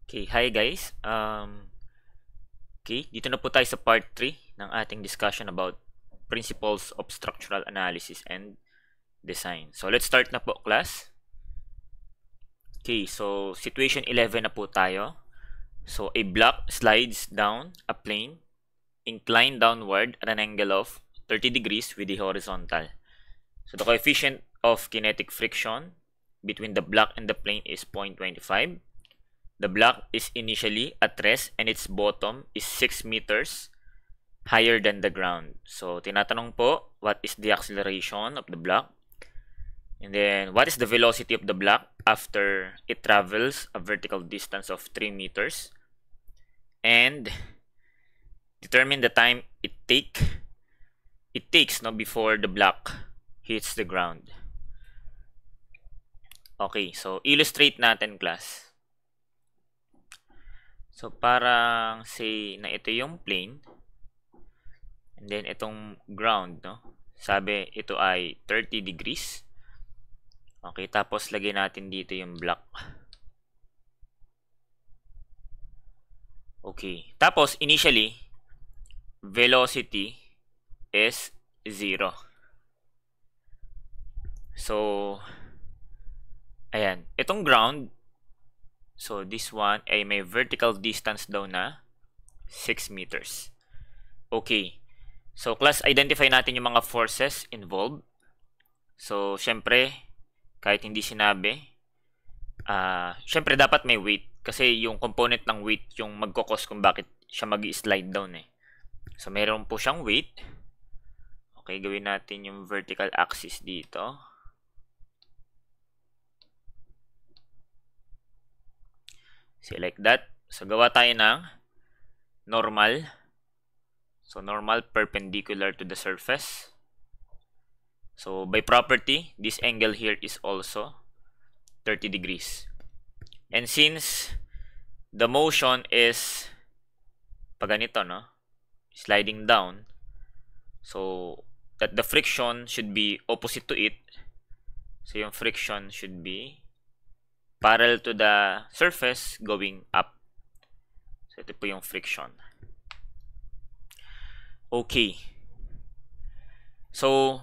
Okay, hi guys. Okay, dito na po tayo sa part 3 ng ating discussion about principles of structural analysis and design. So, let's start na po, class. Okay, so situation 11 na po tayo. So, a block slides down a plane inclined downward at an angle of 30 degrees with the horizontal. So, the coefficient of kinetic friction between the block and the plane is 0.25. The block is initially at rest and its bottom is 6 meters higher than the ground. So, tinatanong po, what is the acceleration of the block? And then, what is the velocity of the block after it travels a vertical distance of 3 meters? And determine the time it takes before the block hits the ground. Okay, so illustrate natin, class. So, parang say na ito yung plane. And then, itong ground, no? Sabi, ito ay 30 degrees. Okay, tapos lagay natin dito yung block. Okay. Tapos, initially, velocity is 0. So, ayan. Itong ground, so this one ay may vertical distance daw na 6 meters. Okay. So, class, identify natin yung mga forces involved. So, syempre, kahit hindi sinabi, syempre dapat may weight. Kasi yung component ng weight yung magkakos kung bakit siya mag-slide down eh. So, meron po siyang weight. Okay, gawin natin yung vertical axis dito. See, like that. So, gawa tayo ng normal. So, normal perpendicular to the surface. So, by property, this angle here is also 30 degrees. And since the motion is pag ganito, no? Sliding down. So, that the friction should be opposite to it. So, yung friction should be parallel to the surface going up. So, ito po yung friction. Okay. So,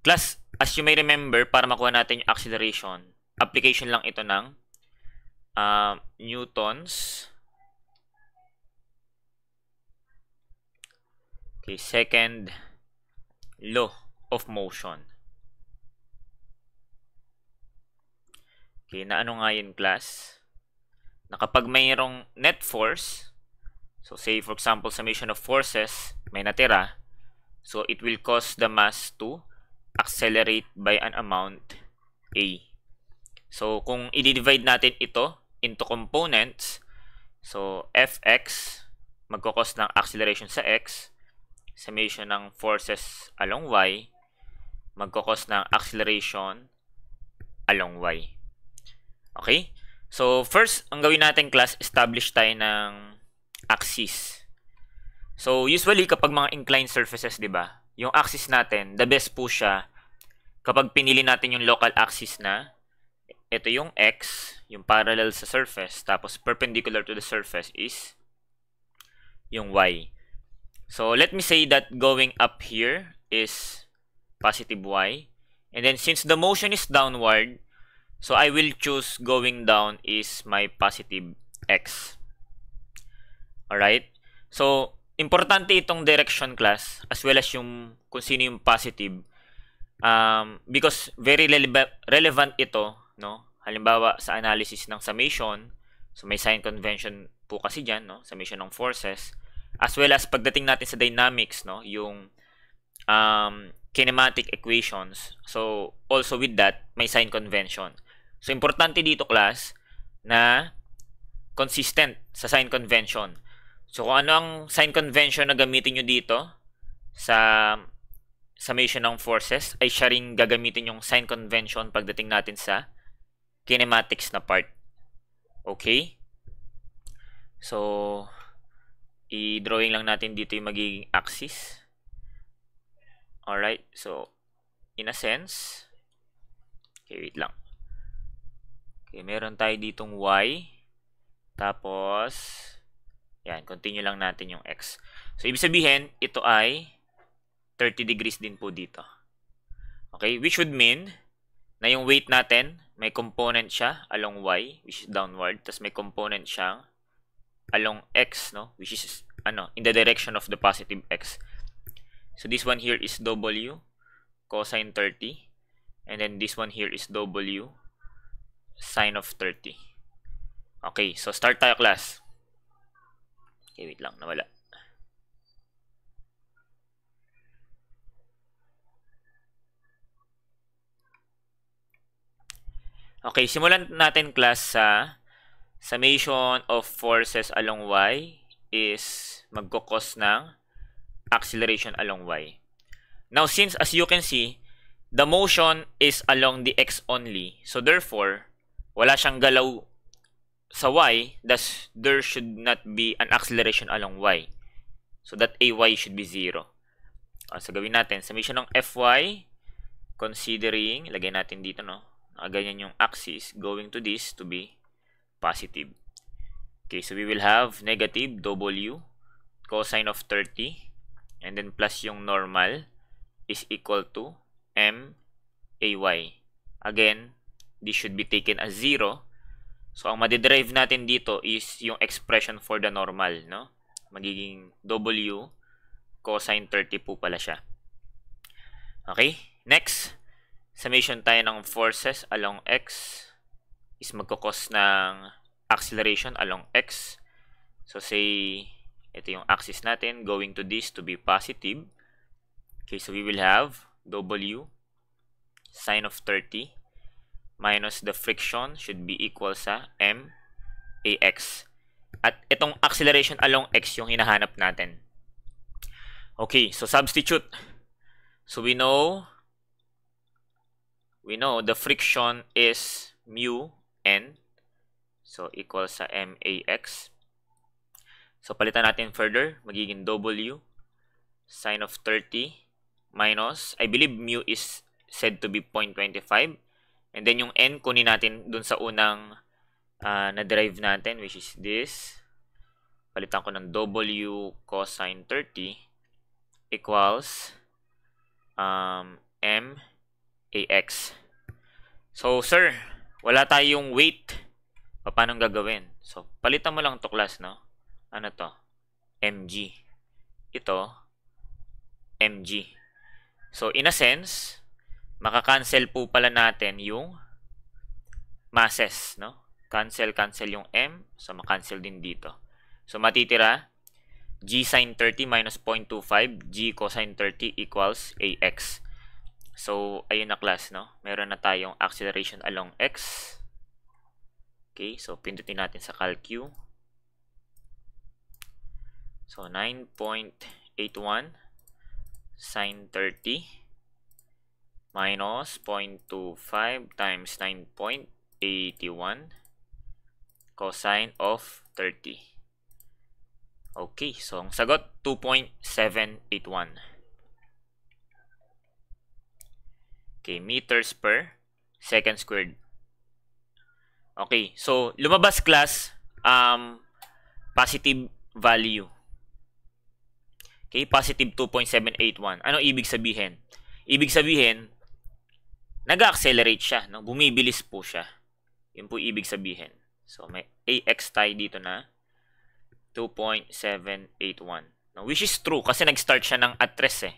class, as you may remember, para makuha natin yung acceleration, application lang ito ng Newton's second law of motion. Okay, na ano nga yun, class? Na kapag mayroong net force, so say for example, summation of forces, may natira, so it will cause the mass to accelerate by an amount A. So, kung i-divide natin ito into components, so Fx, magkakos ng acceleration sa X, summation ng forces along Y, magkakos ng acceleration along Y. Okay? So, first, ang gawin natin, class, establish tayo ng axis. So, usually, kapag mga inclined surfaces, di ba, yung axis natin, the best po siya kapag pinili natin yung local axis na ito yung X, yung parallel sa surface, tapos perpendicular to the surface is yung Y. So, let me say that going up here is positive Y. And then, since the motion is downward, so I will choose going down is my positive X. Alright? So, importante itong direction, class, as well as yung kung sino yung positive. Because very relevant ito, no? Halimbawa, sa analysis ng summation, so may sign convention po kasi dyan, no? Summation ng forces. As well as pagdating natin sa dynamics, no? Yung kinematic equations. So, also with that, may sign convention. So, importante dito, class, na consistent sa sign convention. So, kung ano ang sign convention na gamitin nyo dito sa summation ng forces, ay siya rin gagamitin yung sign convention pagdating natin sa kinematics na part. Okay? So, i-drawing lang natin dito yung magiging axis. Alright, so, in a sense, okay, wait lang. Okay, meron tayo ditong Y, Tapos, yan, continue lang natin yung x. So, ibig sabihin, ito ay 30 degrees din po dito. Okay, which would mean na yung weight natin, may component siya along y, which is downward, tapos may component siyang along x, no, which is in the direction of the positive x. So this one here is w cosine 30, and then this one here is w sine of 30. Okay, so start tayo, class. Okay, wait lang, nawala. Okay, simulan natin, class, sa summation of forces along y is magkukos ng acceleration along y. Now, since as you can see, the motion is along the x only, so therefore, wala siyang galaw sa y, thus there should not be an acceleration along y. So that ay should be 0. So gawin natin, summation ng fy, considering, lagay natin dito, no? Ganyan yung axis, going to this to be positive. Okay, so we will have negative w cosine of 30, and then plus yung normal is equal to m ay. Again, this should be taken as 0. So ang madederive natin dito is yung expression for the normal, no? Magiging w cosine 30 po pala siya. Okay, next, summation tayo ng forces along x is magkukos ng acceleration along x. So say, ito yung axis natin, going to this to be positive. Okay, so we will have w sine of 30 minus the friction should be equal sa m ax. At itong acceleration along x yung hinahanap natin. Okay, so substitute. So we know the friction is mu n, so equal sa max. So palitan natin further, magiging w sine of 30 minus, I believe mu is said to be 0.25, and then yung n kunin natin dun sa unang na-derive natin, which is this. Palitan ko ng w cosine 30 equals m ax. So, sir, wala tayong weight. Paano gagawin? So, palitan mo lang to, class, no? Ano to? mg. Ito, mg. So, in a sense, makakancel po pala natin yung masses, no? Cancel yung m, so makancel din dito. So, matitira, g sine 30 minus 0.25, g cosine 30 equals ax. So, ayun na, class, no? Meron na tayong acceleration along x. Okay, so pindutin natin sa calcu. So, 9.81 sine 30 minus 0.25 times 9.81 cosine of 30. Okay, so ang sagot 2.781. Okay, meters per second squared. Okay, so lumabas, class, positive value. Okay, positive 2.781. Ano ibig sabihin? Ibig sabihin, nag-accelerate siya, no? Bumibilis po siya. Yun po ibig sabihin. So may ax tayo dito na 2.781. Now, which is true kasi nag-start siya ng at rest eh.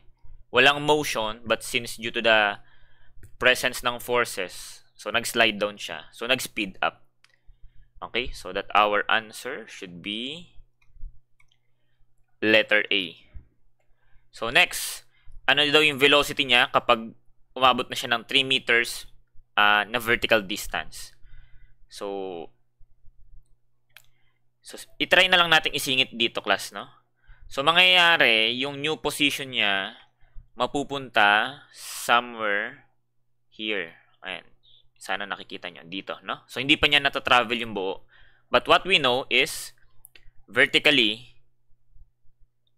Walang motion, but since due to the presence ng forces, so nag-slide down siya. So nag-speed up. Okay, so that our answer should be letter A. So next, ano daw yung velocity niya kapag umabot na siya ng 3 meters na vertical distance. So itry na lang natin isingit dito, class, no? So, mangyayari, yung new position niya, mapupunta somewhere here. Ayan. Sana nakikita nyo. Dito, no? So, hindi pa niya natatravel yung buo. But what we know is, vertically,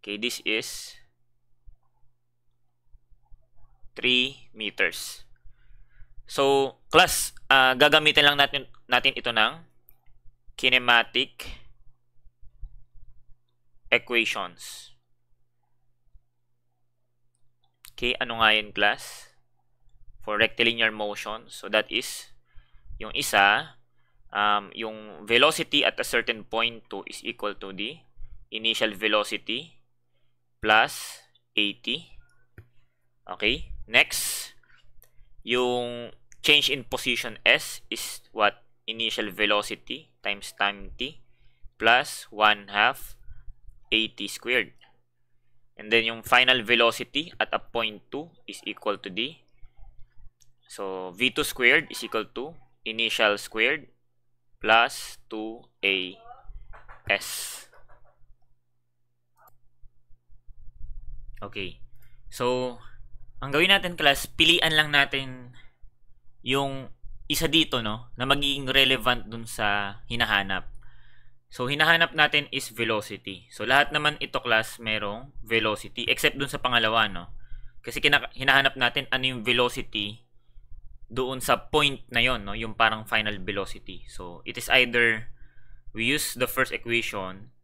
okay, this is 3 meters. So, class, gagamitin lang natin ito ng kinematic equations. Okay, ano nga yun, class? For rectilinear motion. So that is, yung isa, yung velocity at a certain point 2 is equal to the initial velocity plus 80. Okay, next, yung change in position s is what? Initial velocity times time t plus 1/2 80 squared. And then yung final velocity at a point 2 is equal to the, so v2 squared is equal to initial squared plus 2as. Okay. So, ang gawin natin, class, pilian lang natin yung isa dito, no, na magiging relevant dun sa hinahanap. So, hinahanap natin is velocity. So, lahat naman ito, class, merong velocity except dun sa pangalawa, no? Kasi hinahanap natin ano yung velocity doon sa point na yon, no? Yung parang final velocity. So, it is either we use the first equation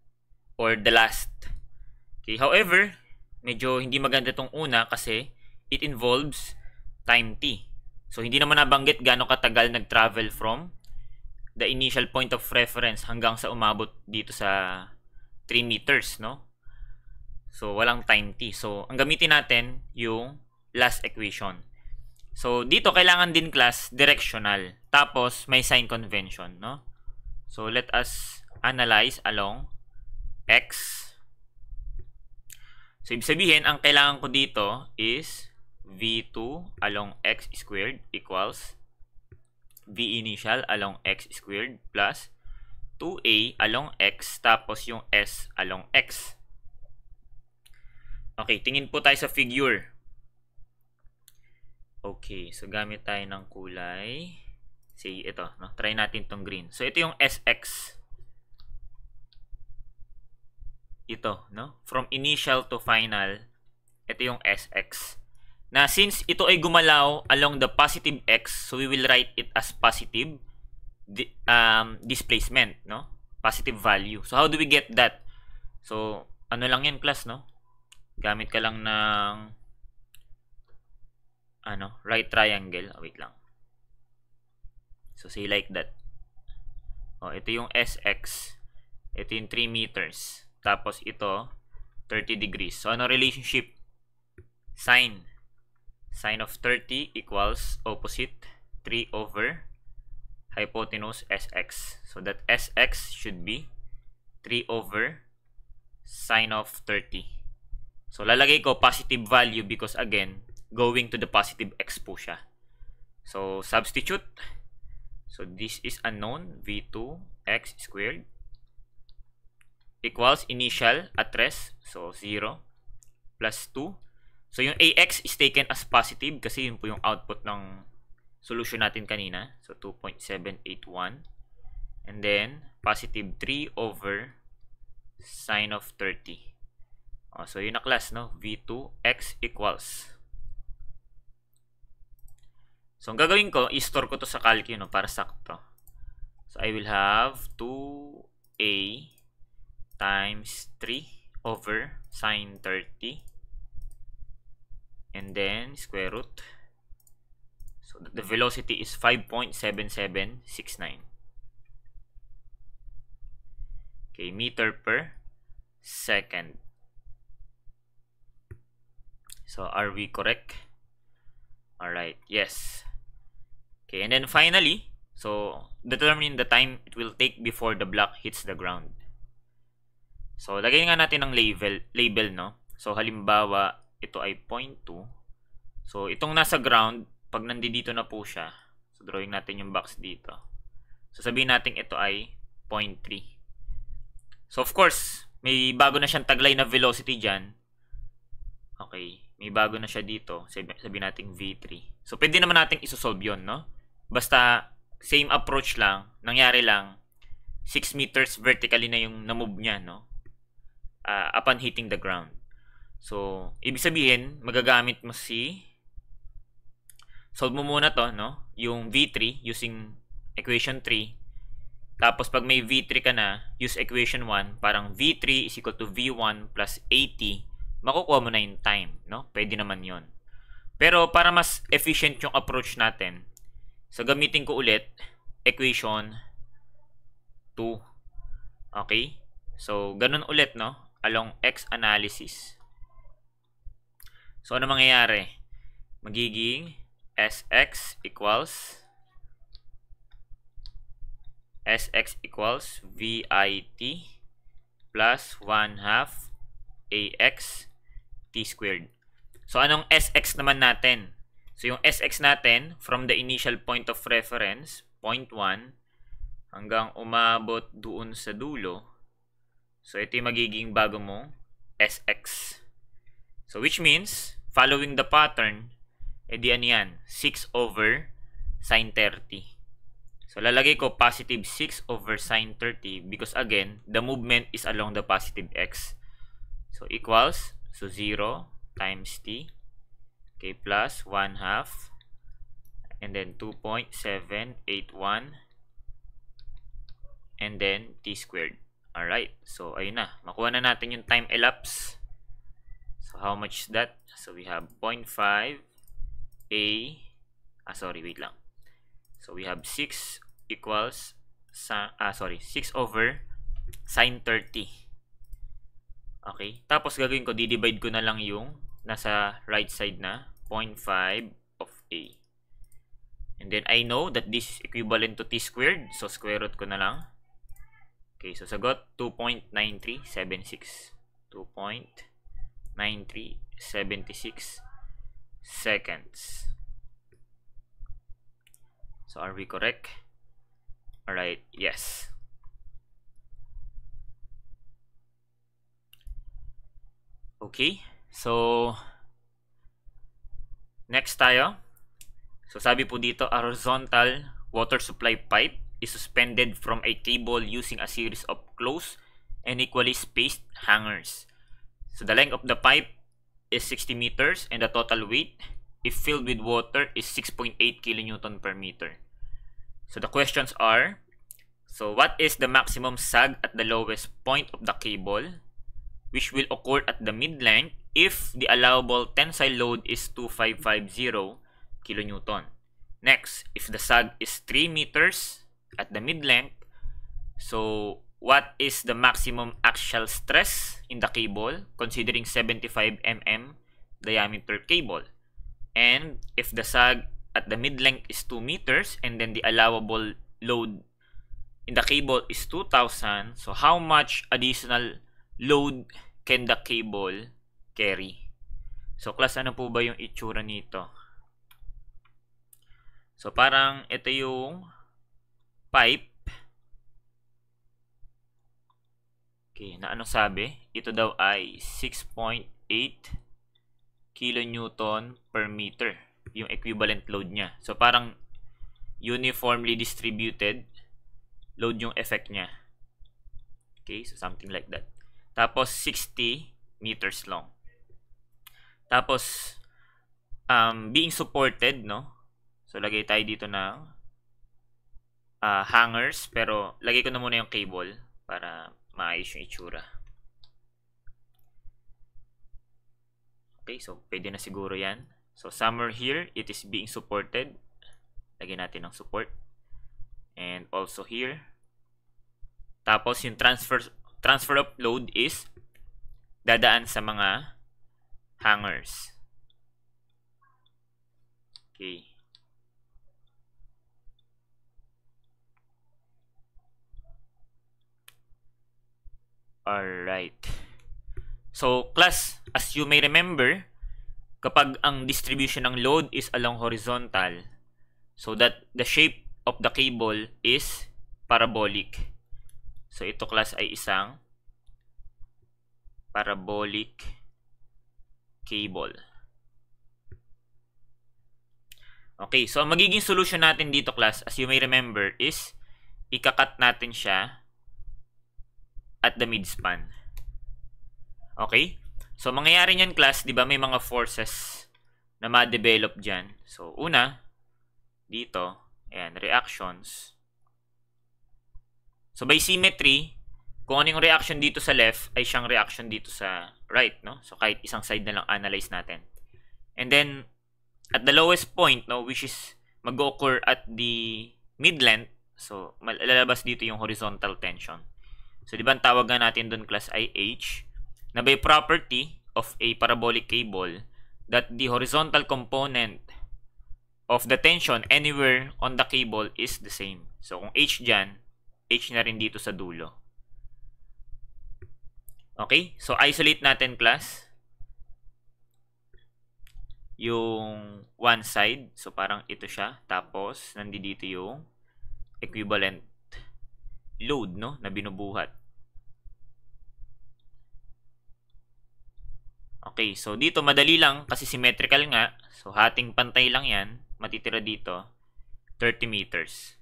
or the last. Okay, however, medyo hindi maganda tong una kasi it involves time t. So, hindi naman nabanggit gaano katagal nag-travel from the initial point of reference hanggang sa umabot dito sa 3 meters, no? So, walang time t. So, ang gamitin natin yung last equation. So, dito kailangan din, class, directional. Tapos, may sign convention, no? So, let us analyze along x. So, ibig sabihin, ang kailangan ko dito is v2 along x squared equals v initial along x squared plus 2a along x tapos yung s along x. Okay, tingin po tayo sa figure. Okay, so gamit tayo ng kulay. Say ito, no? Try natin tong green. So ito yung sx. Ito, no? From initial to final, ito yung sx. Na since ito ay gumalaw along the positive x, so we will write it as positive displacement, no? Positive value. So how do we get that? So ano lang yan, class, no? Gamit ka lang ng right triangle. Oh, wait lang. So say like that. Oh, ito yung sx. Ito yung 3 meters. Tapos ito 30 degrees. So ano relationship? Sine of 30 equals opposite 3 over hypotenuse sx. So that sx should be 3 over sine of 30. So lalagay ko positive value because again, going to the positive x po siya. So substitute. So this is unknown, v2 x squared equals initial at rest, so 0 plus 2. So, yung AX is taken as positive kasi yun po yung output ng solution natin kanina. So, 2.781. And then, positive 3 over sine of 30. Oh, so, yun na, class, no? V2x equals. So, ang gagawin ko, i-store ko to sa calcu, no? Para sakto. So, I will have 2a times 3 over sine 30. And then square root. So the velocity is 5.7769. Okay, meter per second. So are we correct? Alright, yes. Okay, and then finally, so determine the time it will take before the block hits the ground. So lagay nga natin ng label, no? So halimbawa, ito ay 0.2. So, itong nasa ground, pag nandito na po siya, so drawing natin yung box dito. So, sabihin natin ito ay 0.3. So, of course, may bago na siyang taglay na velocity dyan. Okay, may bago na siya dito. Sabihin natin V3. So, pwede naman natin isosolve yun, no? Basta, same approach lang. Nangyari lang, 6 meters vertically na yung na-move niya, no? Upon hitting the ground. So, ibig sabihin, magagamit mo solve mo muna to, no? Yung V3 using equation 3. Tapos pag may V3 ka na, use equation 1, parang V3 is equal to V1 plus 80, makukuha mo na yung time, no? Pwede naman yon. Pero para mas efficient yung approach natin, so gamitin ko ulit equation 2. Okay? So, ganun ulit, no? Along X analysis. So, ano mangyayari? Magiging Sx equals VIT plus 1/2 AX T squared. So, anong Sx naman natin? So, yung Sx natin, from the initial point of reference, point 1, hanggang umabot doon sa dulo. So, ito yung magiging bago mong Sx. So, which means, following the pattern, edi ano yan? 6 over sine 30. So, lalagay ko positive 6 over sine 30 because again, the movement is along the positive x. So, equals, so 0 times t, okay, plus 1/2, and then 2.781, and then t squared. Alright, so ayun na. Makuha na natin yung time elapse. So, how much is that? So, we have 0.5 wait lang. So, we have 6 equals 6 over sine 30. Okay. Tapos, gagawin ko, di-divide ko na lang yung nasa right side na 0.5 of A. And then, I know that this is equivalent to t squared. So, square root ko na lang. Okay. So, sagot, 2.9376. 2.9376 seconds. So, are we correct? Alright, yes. Okay, so next tayo. So, sabi po dito, a horizontal water supply pipe is suspended from a cable using a series of close and equally spaced hangers. So, the length of the pipe is 60 meters and the total weight, if filled with water, is 6.8 kilonewton per meter. So, the questions are, so what is the maximum sag at the lowest point of the cable, which will occur at the mid-length if the allowable tensile load is 2550 kilonewton. Next, if the sag is 3 meters at the mid-length, so what is the maximum axial stress in the cable considering 75 mm diameter cable? And if the sag at the mid-length is 2 meters and then the allowable load in the cable is 2,000, so how much additional load can the cable carry? So, class, ano po ba yung itsura nito? So, parang ito yung pipe. Okay, na ano sabi? Ito daw ay 6.8 kilonewton per meter. Yung equivalent load niya. So, parang uniformly distributed load yung effect niya. Okay, so something like that. Tapos, 60 meters long. Tapos, being supported, no? So, lagay tayo dito ng hangers. Pero, lagay ko na muna yung cable para maayos yung itsura. Okay, so pwede na siguro yan. So, somewhere here, it is being supported. Lagyan natin ng support. And also here. Tapos, yung transfer of load is dadaan sa mga hangers. Okay. Alright. So, class, as you may remember, kapag ang distribution ng load is along horizontal, so that the shape of the cable is parabolic. So, ito, class, ay isang parabolic cable. Okay, so ang magiging solution natin dito, class, as you may remember, is ikakat natin siya at the midspan. Okay? So, mangyayari niyan, class, di ba may mga forces na ma-develop dyan. So, una, dito, ayan, reactions. So by symmetry, kung ano yung reaction dito sa left ay siyang reaction dito sa right, no? So kahit isang side na lang analyze natin. And then at the lowest point, no, which is mag-occur at the mid-length, so lalabas dito yung horizontal tension. So di ba ang tawag nga natin doon class ay H, na by property of a parabolic cable that the horizontal component of the tension anywhere on the cable is the same. So kung H dyan, H na rin dito sa dulo. Okay? So isolate natin class yung one side. So parang ito siya. Tapos nandito yung equivalent load, no, na binubuhat. Okay, so dito madali lang kasi symmetrical nga. So hating pantay lang yan. Matitira dito 30 meters.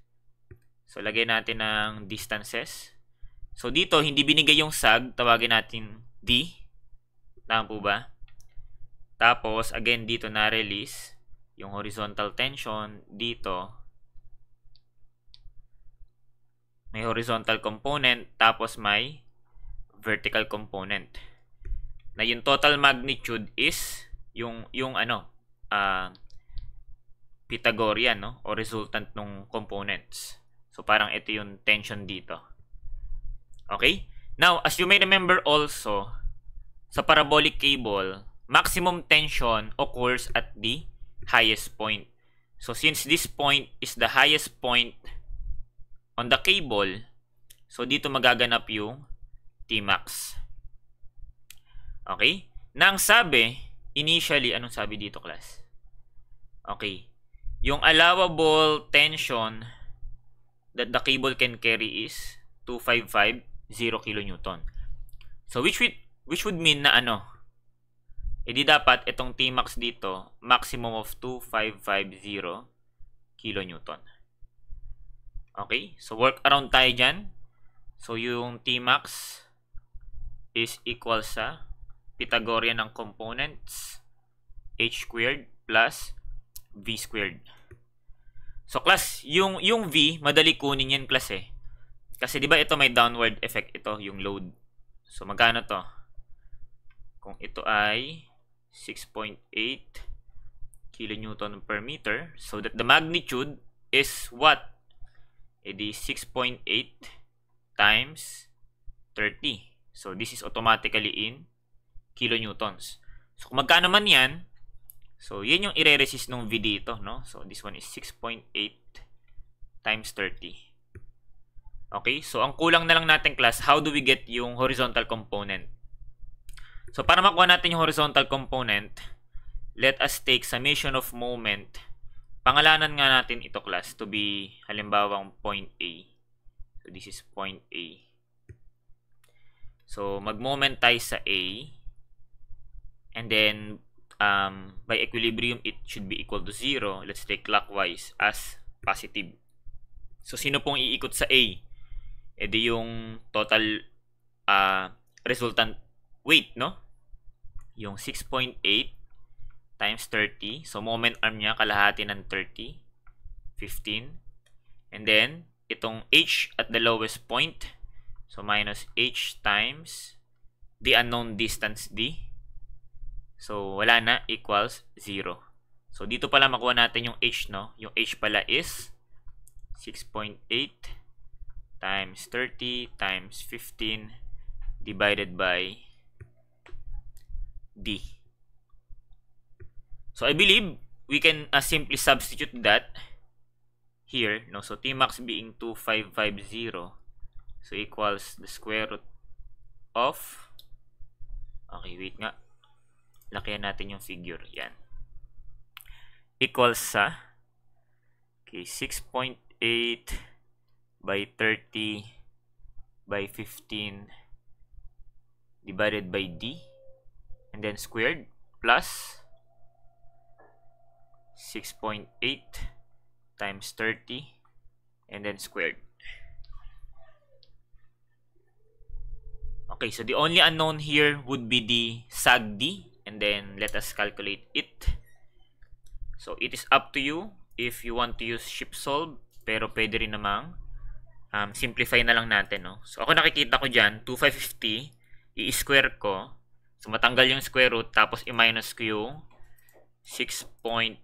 So lagay natin ng distances. So dito hindi binigay yung sag, tawagin natin D. Tama po ba? Tapos again dito na release yung horizontal tension dito. May horizontal component tapos may vertical component. Na yung total magnitude is yung Pythagorean, no, o resultant ng components. So parang ito yung tension dito. Okay? Now, as you may remember also, sa parabolic cable, maximum tension occurs at the highest point. So since this point is the highest point on the cable, so dito magaganap yung Tmax. Okay? Nang sabi, initially, anong sabi dito, class? Okay. Yung allowable tension that the cable can carry is 2550 kN. So, which would mean na ano? Edi dapat itong Tmax dito, maximum of 2550 kN. Okay? So, work around tayo dyan. So, yung Tmax is equal sa Pythagorean ng components h squared plus v squared. So class, yung v madali kunin yan class eh. Kasi 'di ba ito may downward effect ito, yung load. So magkano to? Kung ito ay 6.8 kilonewton per meter, so that the magnitude is what? Edi 6.8 times 30. So this is automatically in kilonewtons. So kung magkano man yan, so yan yung ire-resist ng V dito, no? So this one is 6.8 times 30. Okay? So ang kulang na lang natin class, how do we get yung horizontal component? So para makuha natin yung horizontal component, let us take summation of moment. Pangalanan nga natin ito class to be halimbawang point A. So this is point A. So mag-moment tayo sa A. And then, by equilibrium, it should be equal to 0. Let's take clockwise as positive. So, sino pong iikot sa A? E di yung total resultant weight, no? Yung 6.8 times 30. So, moment arm niya, kalahati ng 30. 15. And then, itong H at the lowest point. So, minus H times the unknown distance D. So, wala na, equals 0. So, dito pala makuha natin yung H, no? Yung H pala is 6.8 times 30 times 15 divided by D. So, I believe we can simply substitute that here, no? So, Tmax being 2550, so equals the square root of, okay, wait nga. Lakihan natin yung figure. Yan. Equals sa, okay, 6.8 by 30 by 15 divided by D. And then squared plus 6.8 times 30 and then squared. Okay, so the only unknown here would be the sag D. And then, let us calculate it. So, it is up to you if you want to use ShipSolve. Pero, pwede rin namang simplify na lang natin, no? So, ako nakikita ko dyan, 2550, i-square ko. So, matanggal yung square root, tapos i-minus ko yung 6.8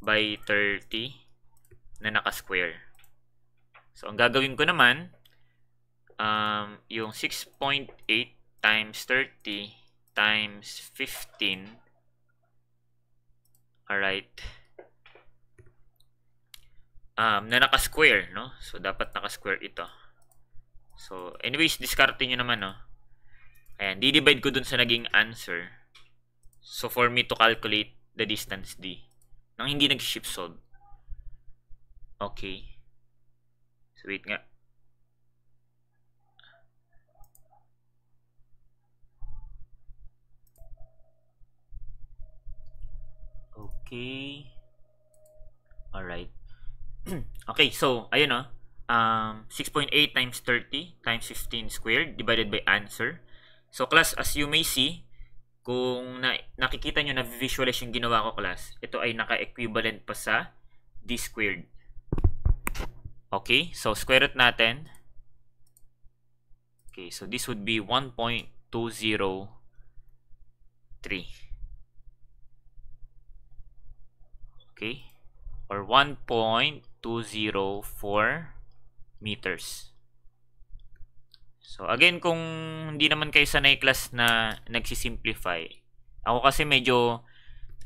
by 30 na naka-square. So, ang gagawin ko naman, yung 6.8 times 30 times 15, alright, na naka-square, no? So, dapat naka-square ito. So, anyways, discarte nyo naman, no? Ayan, di-divide ko dun sa naging answer. So, for me to calculate the distance D, nang hindi nag-shift solve. Okay. So, wait nga. Okay. Alright. Okay, so, ayun o. 6.8 times 30 times 15 squared divided by answer. So, class, as you may see, kung nakikita nyo na visualize yung ginawa ko, class, ito ay naka-equivalent pa sa D squared. Okay, so square root natin. Okay, so this would be 1.203. Okay, or 1.204 meters. So again, kung hindi naman kayo sanay, class, na nagsisimplify, ako kasi medyo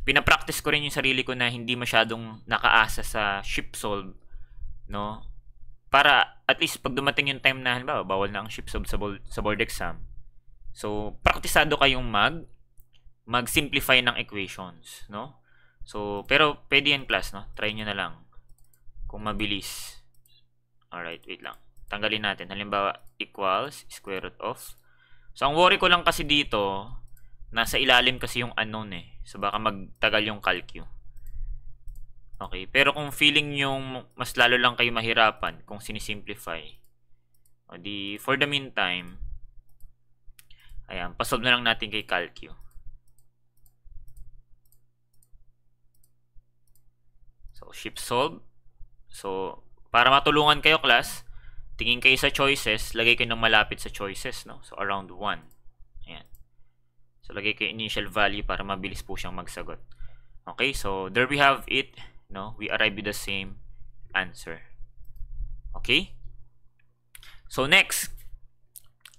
pinapractice ko rin yung sarili ko na hindi masyadong nakaasa sa shift solve, no? Para at least pag dumating yung time na halimbawa bawal na ang shift solve sa board exam, so praktisado kayong mag-simplify ng equations, no? So pero pwede yan, class, no? Try nyo na lang kung mabilis. Alright, wait lang. Tanggalin natin. Halimbawa, equals square root of. So ang worry ko lang kasi dito, nasa ilalim kasi yung unknown eh. So baka magtagal yung calcu. Okay, pero kung feeling yung mas lalo lang kayo mahirapan kung sinisimplify, o di for the meantime, ayan, pasolve na lang natin kay calcu. So, shift solve. So, para matulungan kayo, class, tingin kayo sa choices, lagay kayo ng malapit sa choices, no? So, around 1. Ayan. So, lagay kayo initial value para mabilis po siyang magsagot. Okay, so there we have it. No, we arrive with the same answer. Okay? So next,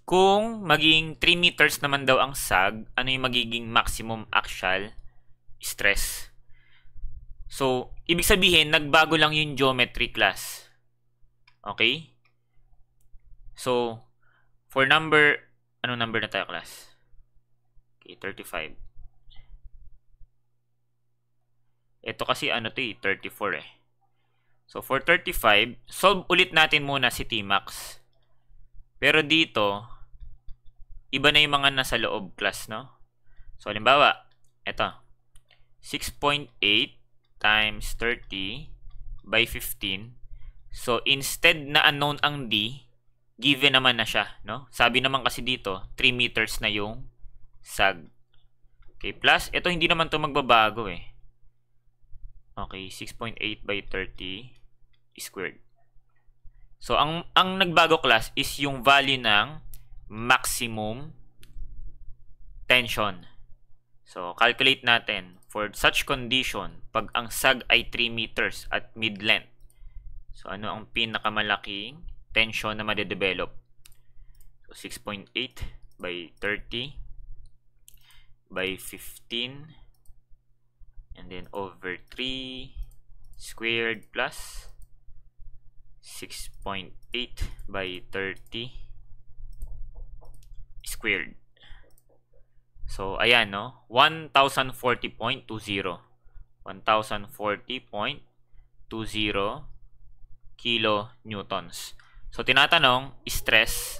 kung maging 3 meters naman daw ang sag, ano yung magiging maximum axial stress? So, ibig sabihin, nagbago lang yung geometry, class. Okay? So, for number, anong number na tayo, class? Okay, 35. Ito kasi ano to 34 eh. So, for 35, solve ulit natin muna si Tmax. Pero dito, iba na yung mga nasa loob, class, no? So, halimbawa, ito. 6.8 times 30 by 15. So, instead na unknown ang D, given naman na siya, no? Sabi naman kasi dito, 3 meters na yung sag. Okay, plus, ito hindi naman to magbabago eh. Okay, 6.8 by 30 squared. So, ang nagbago, class, is yung value ng maximum tension. So, calculate natin. For such condition, pag ang sag ay 3 meters at mid-length, so, ano ang pinakamalaking tension na madedevelop? So, 6.8 by 30 by 15 and then over 3 squared plus 6.8 by 30 squared. So, ayan, no? 1040.20. 1040.20 kilonewtons. So, tinatanong, stress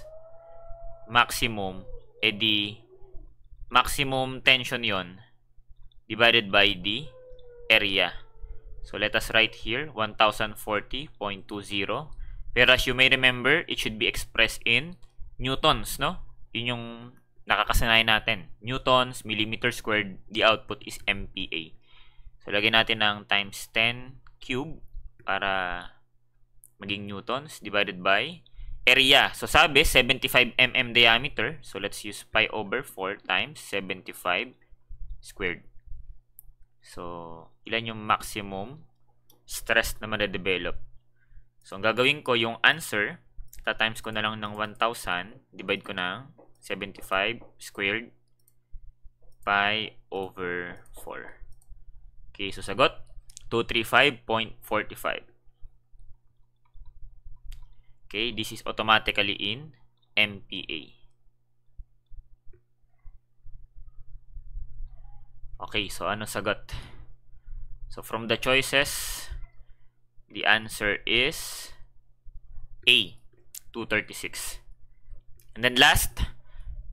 maximum, edi maximum tension yon divided by the area. So, let us write here, 1040.20. Pero as you may remember, it should be expressed in newtons, no? Yun yung nakakasanayan natin. Newtons, millimeter squared, the output is MPa. So, lagyan natin ng times 10 cube para maging newtons divided by area. So sabi 75 mm diameter. So let's use pi over 4 times 75 squared. So ilan yung maximum stress na ma-develop? So ang gagawin ko yung answer, times ko na lang ng 1,000, divide ko ng 75 squared pi over 4. Okay, so sagot 235.45. Okay, this is automatically in MPa. Okay, so ano sagot? So from the choices, the answer is A, 236. And then last,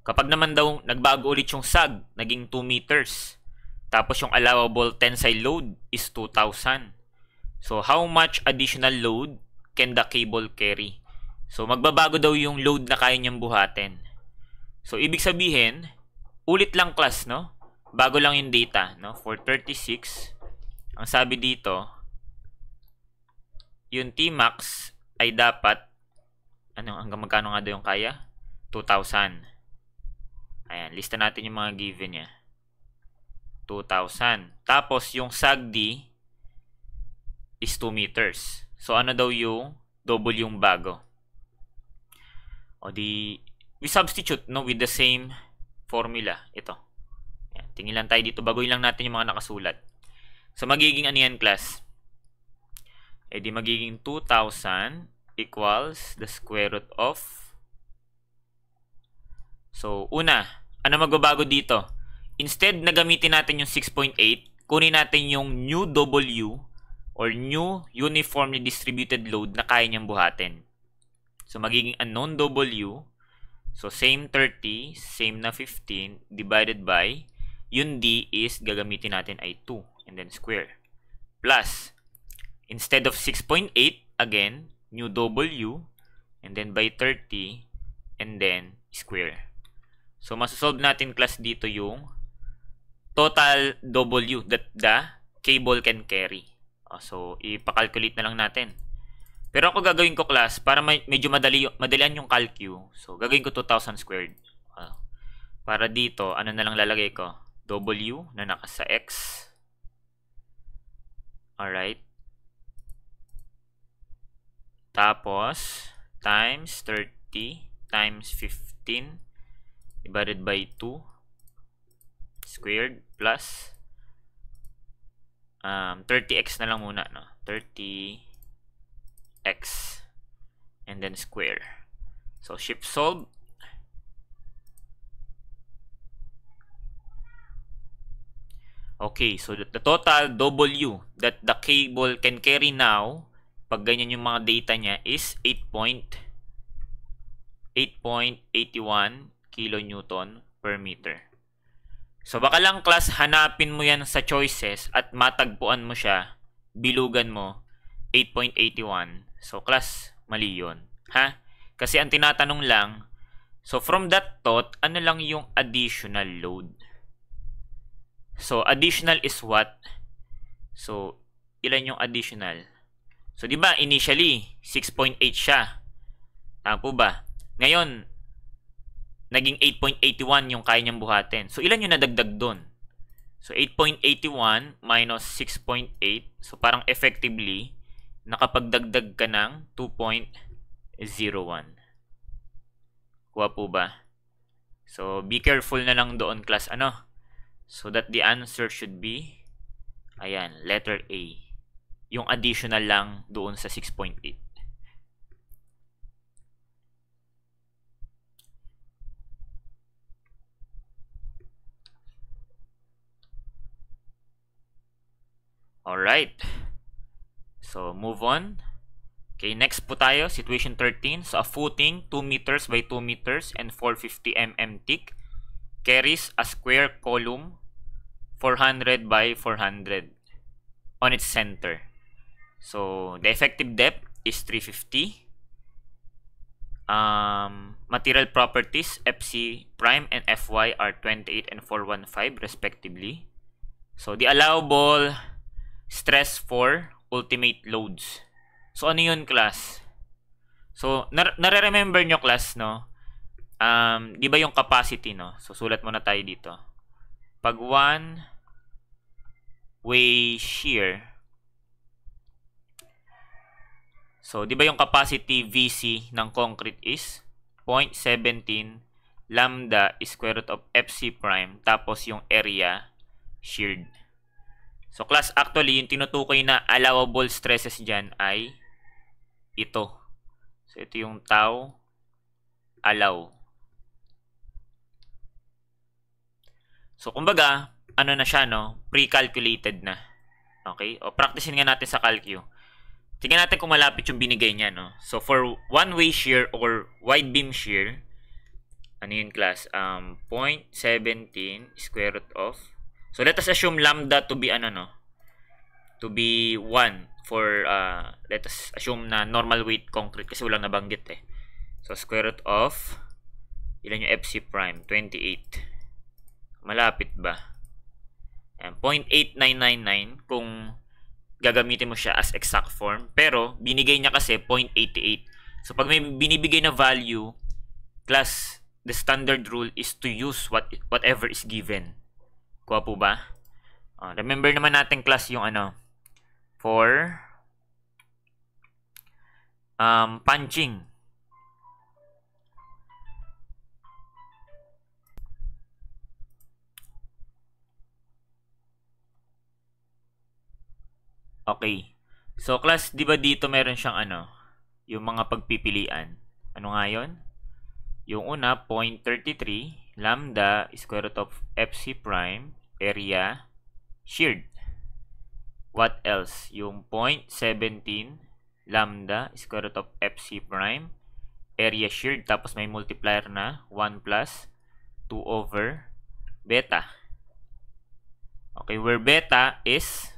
kapag naman daw nagbago ulit yung sag, naging 2 meters, tapos yung allowable tensile load is 2,000. So how much additional load can the cable carry? So magbabago daw yung load na kaya niyang buhatin. So ibig sabihin, ulit lang class, no? Bago lang yung data, no? For 36, ang sabi dito, yung Tmax ay dapat, hanggang magkano nga daw yung kaya? 2,000. Ayan, lista natin yung mga given niya. 2,000. Tapos, yung SAGD is 2 meters. So, ano daw yung double yung bago? O di, we substitute, no, with the same formula. Ito. Ayan, tingin lang tayo dito. Baguhin lang natin yung mga nakasulat. So, magiging ano yan, class? Eh di magiging 2,000 equals the square root of. So, una, ano magbabago dito? Instead na gamitin natin yung 6.8, kunin natin yung new W or new uniformly distributed load na kaya niyang buhatin. So, magiging unknown W. So, same 30, same na 15, divided by, yung D is gagamitin natin ay 2, and then square. Plus, instead of 6.8, again, new W, and then by 30, and then square. So, masasolve natin class dito yung total W that the cable can carry. So, ipakalculate na lang natin. Pero ako gagawin ko class, para medyo madalian yung calcu. So, gagawin ko 2,000 squared. Para dito, ano na lang lalagay ko? W na naka sa X. Alright. Tapos, times 30 times 15 divided by 2 squared plus 30x na lang muna, no? 30x and then square. So, shift solve. Okay, so the total W that the cable can carry now, pag ganyan yung mga data niya, is 8.81 kilonewton per meter. So, baka lang class, hanapin mo yan sa choices at matagpuan mo siya, bilugan mo, 8.81. So, class, mali yun. Ha? Kasi ang tinatanong lang, so from that thought, ano lang yung additional load? So, additional is what? So, ilan yung additional? So, di ba, initially, 6.8 siya. Tama po ba? Ngayon, naging 8.81 yung kaya niyang buhatin. So, ilan yung nadagdag doon? So, 8.81 minus 6.8. So, parang effectively, nakapagdagdag ka ng 2.01. Kuha po ba? So, be careful na lang doon, class. Ano? So, that the answer should be, ayan, letter A. Yung additional lang doon sa 6.8. Alright. So, move on. Okay, next po tayo, situation 13. So, a footing 2 meters by 2 meters and 450 mm thick carries a square column 400 by 400 on its center. So, the effective depth is 350. Material properties, FC prime and FY are 28 and 415 respectively. So, the allowable stress for ultimate loads. So, ano yun, class? So, nare-remember nyo, class, no? Di ba yung capacity, no? So, sulat muna tayo dito. Pag one-way shear, so, di ba yung capacity VC ng concrete is 0.17 lambda square root of FC prime, tapos yung area sheared. So, class, actually, yung tinutukoy na allowable stresses dyan ay ito. So, ito yung tau allow. So, kumbaga, ano na siya, no? Pre-calculated na. Okay? O, practicein nga natin sa calcu. Tingnan natin kung malapit yung binigay niya, no? So, for one-way shear or wide beam shear, ano yun, class? 0.17 square root of, so, let us assume lambda to be, ano, no? To be 1 for, let us assume na normal weight concrete kasi walang nabanggit eh. So, square root of, ilan yung FC prime? 28. Malapit ba? 0.8999 kung gagamitin mo siya as exact form. Pero, binigay niya kasi 0.88. So, pag may binibigay na value, class, the standard rule is to use whatever is given. Kuha po ba? Remember naman natin, class, yung ano, for punching. Okay. So, class, di ba dito meron siyang ano, yung mga pagpipilian. Ano nga yun? Yung una, 0.33 lambda square root of FC prime area sheared. What else? Yung 0.17 lambda square root of FC prime area sheared, tapos may multiplier na 1 plus 2 over beta. Okay, where beta is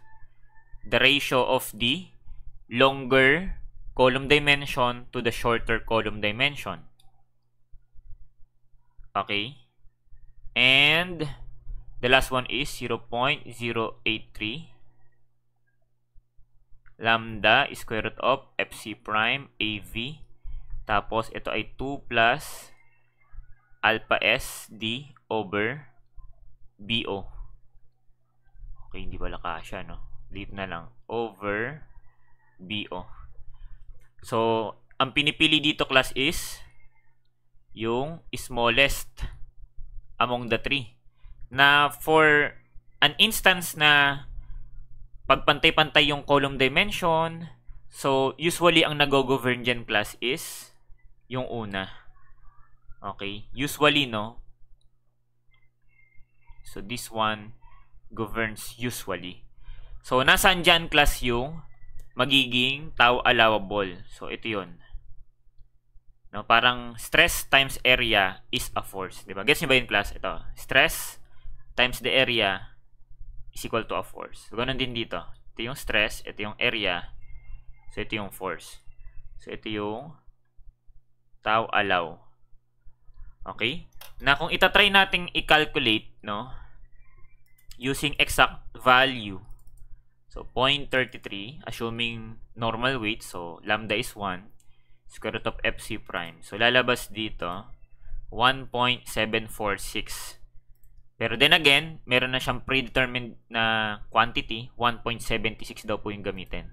the ratio of the longer column dimension to the shorter column dimension. Okay. And the last one is 0.083 lambda square root of FC prime AV. Tapos ito ay 2 plus alpha S D over BO. Okay, hindi pala kasya, no? Dito na lang. Over BO. So, ang pinipili dito, class, is yung smallest among the three. Na for an instance na pagpantay-pantay yung column dimension, so usually ang nag-govern dyan, class, is yung una. Okay? Usually, no? So, this one governs usually. So, nasaan dyan, class, yung magiging tau allowable. So, ito yun. No, parang stress times area is a force. Diba? Gets nyo ba yun, class? Ito. Stress times the area is equal to a force. So, ganun din dito. Ito yung stress, ito yung area, so ito yung force. So, ito yung tau allow. Okay? Na kung itatry nating i-calculate, no, using exact value, so 0.33, assuming normal weight, so lambda is 1, square root of FC prime. So, lalabas dito, 1.746. Pero then again, meron na siyang predetermined na quantity, 1.76 daw po yung gamitin.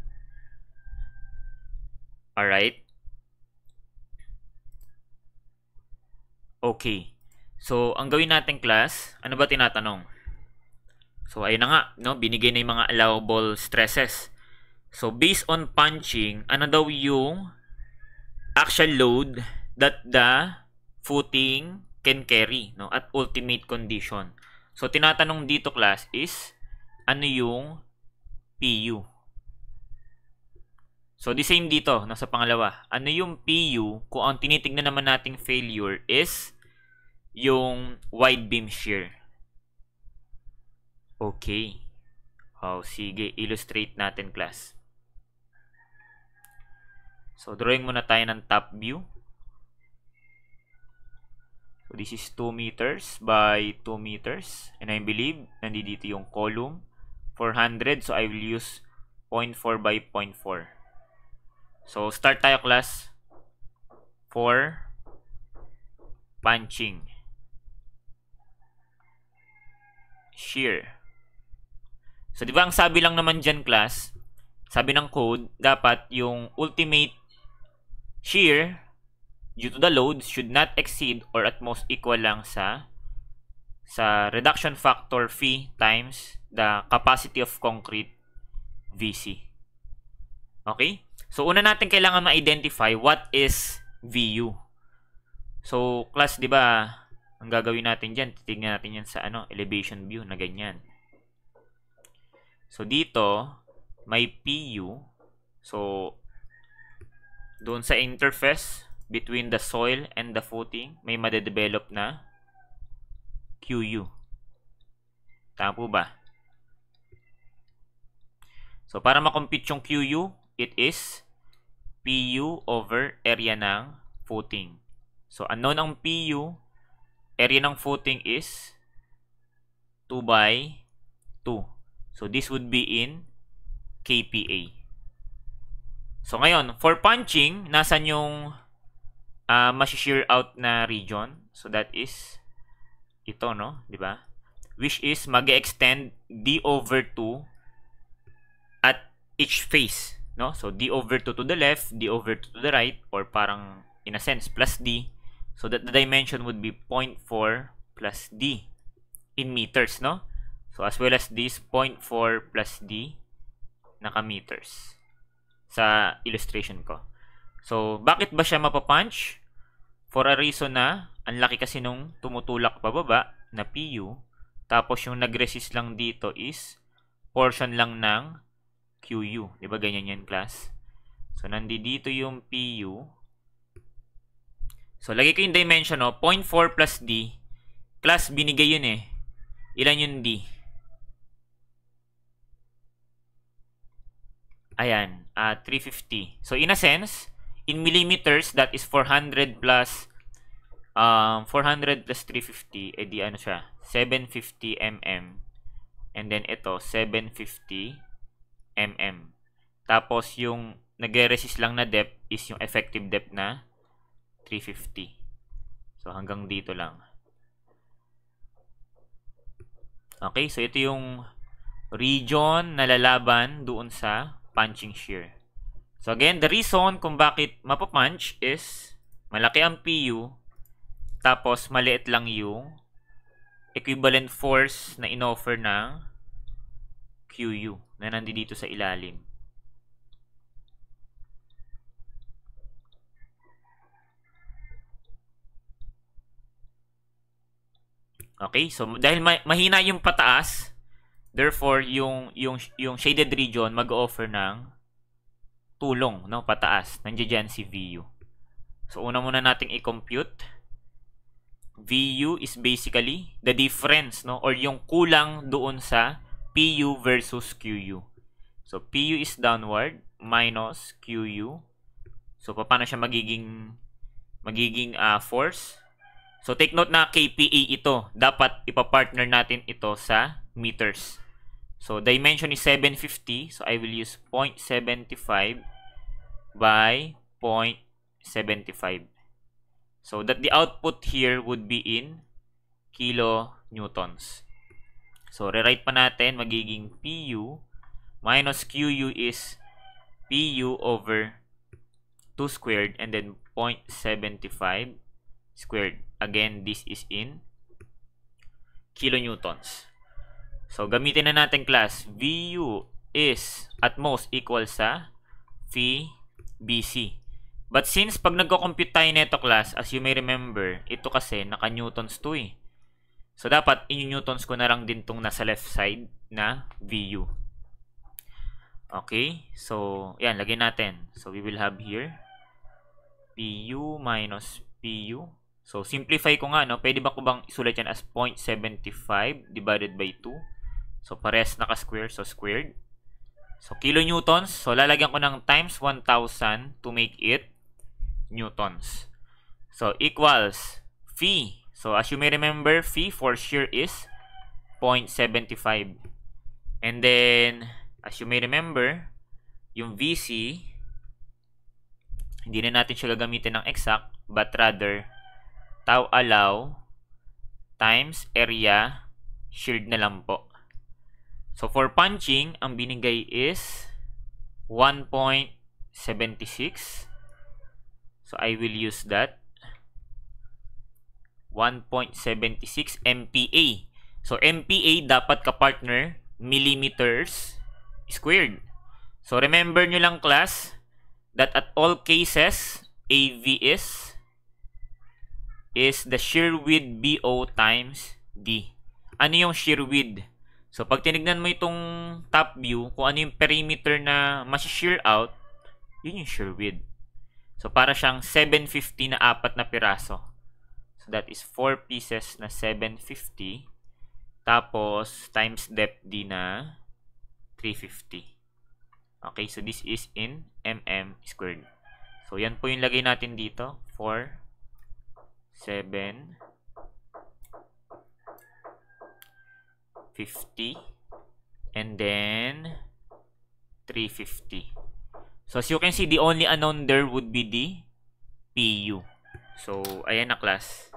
Alright? Okay. So, ang gawin natin, class, ano ba tinatanong? So, ayun na nga, no? Binigay na yung mga allowable stresses. So, based on punching, ano daw yung actual load that the footing can carry, no, at ultimate condition. So, tinatanong dito, class, is ano yung PU? So, the same dito, nasa pangalawa. Ano yung PU kung ang tinitignan naman nating failure is yung wide beam shear? Okay. Sige, illustrate natin, class. So, drawing muna tayo ng top view. So, this is 2 meters by 2 meters. And I believe, nandito yung column. 400. So, I will use 0.4 by 0.4. So, start tayo class for punching shear. So, di ba ang sabi lang naman dyan class, sabi ng code, dapat yung ultimate shear due to the load should not exceed or at most equal lang sa reduction factor phi times the capacity of concrete VC. Okay? So, una natin kailangan ma-identify what is VU. So, class, di ba, ang gagawin natin dyan, titignan natin yan sa elevation view na ganyan. So, dito, may PU. So, doon sa interface between the soil and the footing, may madedevelop na QU. Tama po ba? So, para makompute yung QU, it is PU over area ng footing. So, unknown ang PU, area ng footing is 2 by 2. So, this would be in KPA. So, ngayon, for punching, nasan yung shear out na region? So, that is ito, no? Diba? Which is mag-extend D over 2 at each face, no? So, D over 2 to the left, D over 2 to the right, or parang, in a sense, plus D. So, that the dimension would be 0.4 plus D in meters, no? So, as well as this 0.4 plus D naka-meters sa illustration ko. So, bakit ba siya mapapunch? For a reason na, ang laki kasi nung tumutulak pababa na PU, tapos yung nag-resist lang dito is portion lang ng QU. Diba ganyan yan, class? So, nandito yung PU. So, lagay ko yung dimension, no? 0.4 plus D. Class, binigay yun eh. Ilan yung D? Ayan, 350. So, in a sense, in millimeters, that is 400 plus 400 plus 350, eh di ano siya? 750 mm. And then ito, 750 mm. Tapos, yung nagre-resist lang na depth is yung effective depth na 350. So, hanggang dito lang. Okay, so ito yung region na lalaban doon sa punching shear. So again, the reason kung bakit mapapunch is malaki ang PU, tapos maliit lang yung equivalent force na inoffer ng QU na nandito sa ilalim. Okay, so dahil mahina yung pataas, therefore yung shaded region mag-offer ng tulong, no, pataas. Nandiyan dyan si VU. So una muna nating i-compute. VU is basically the difference, no, or yung kulang doon sa PU versus QU. So PU is downward minus QU. So paano siya magiging force? So, take note na KPA ito. Dapat ipapartner natin ito sa meters. So, dimension is 750. So, I will use 0.75 by 0.75. So, that the output here would be in kilonewtons. So, rewrite pa natin. Magiging PU minus QU is PU over 2 squared and then 0.75 squared. Again, this is in kilonewtons. So, gamitin na natin class. VU is at most equal sa phi BC. But since pag nagko-compute tayo nito class, as you may remember, ito kasi naka-newtons to eh. So, dapat in-newtons ko na lang din tong nasa left side na VU. Okay? So, yan, lagyan natin. So, we will have here PU minus PU. So, simplify ko nga, no? Pwede ba ko bang isulat yan as 0.75 divided by 2? So, pares naka-square. So, squared. So, kilonewtons. So, lalagyan ko ng times 1,000 to make it newtons. So, equals phi. So, as you may remember, phi for shear is 0.75. And then, as you may remember, yung VC hindi na natin siya gagamitin ng exact, but rather, tau allow times area shield na lang po. So, for punching, ang binigay is 1.76. So, I will use that. 1.76 MPa. So, MPa dapat ka-partner millimeters squared. So, remember nyo lang class that at all cases, AV is the shear width BO times D. Ano yung shear width? So, pag tinignan mo itong top view, kung ano yung perimeter na mas-shear out, yun yung shear width. So, para siyang 750 na 4 na piraso. So, that is 4 pieces na 750. Tapos, times depth D na 350. Okay, so this is in mm squared. So, yan po yung lagay natin dito. 4, 7, 50, and then 350. So, as you can see, the only unknown there would be the PU. So, ayan na class.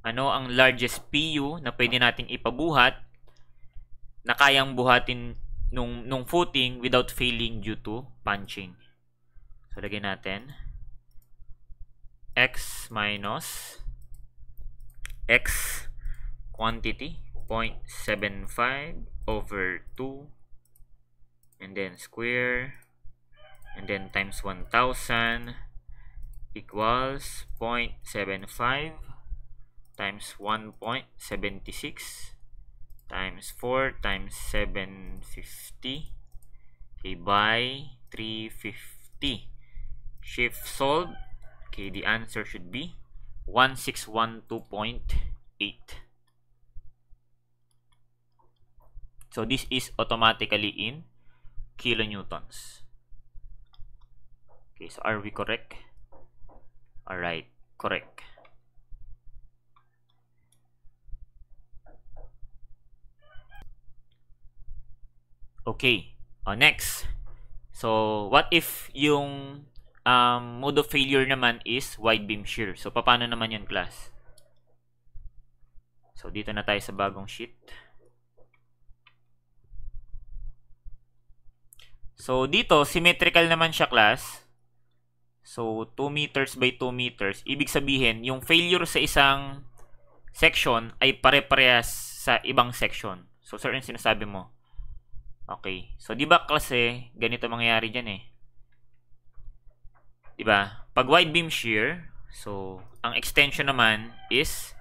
Ano ang largest PU na pwede nating ipabuhat na kayang buhatin nung footing without failing due to punching? So, lagyan natin x minus x quantity 0.75 over 2 and then square and then times 1,000 equals 0.75 times 1.76 times 4 times 750 okay, by 350. Shift solve. Okay, the answer should be 1612.8. So this is automatically in kilonewtons. Okay, so are we correct? Alright, correct. Okay, next. So, what if yung mode of failure naman is wide beam shear? So, paano naman yun, class? So, dito na tayo sa bagong sheet. So, dito, symmetrical naman siya, class. So, 2 meters by 2 meters. Ibig sabihin, yung failure sa isang section ay pare-parehas sa ibang section. So, sir, yung sinasabi mo. Okay. So, di ba kasi ganito mangyayari dyan eh. Di ba? Pag wide beam shear, so, ang extension naman is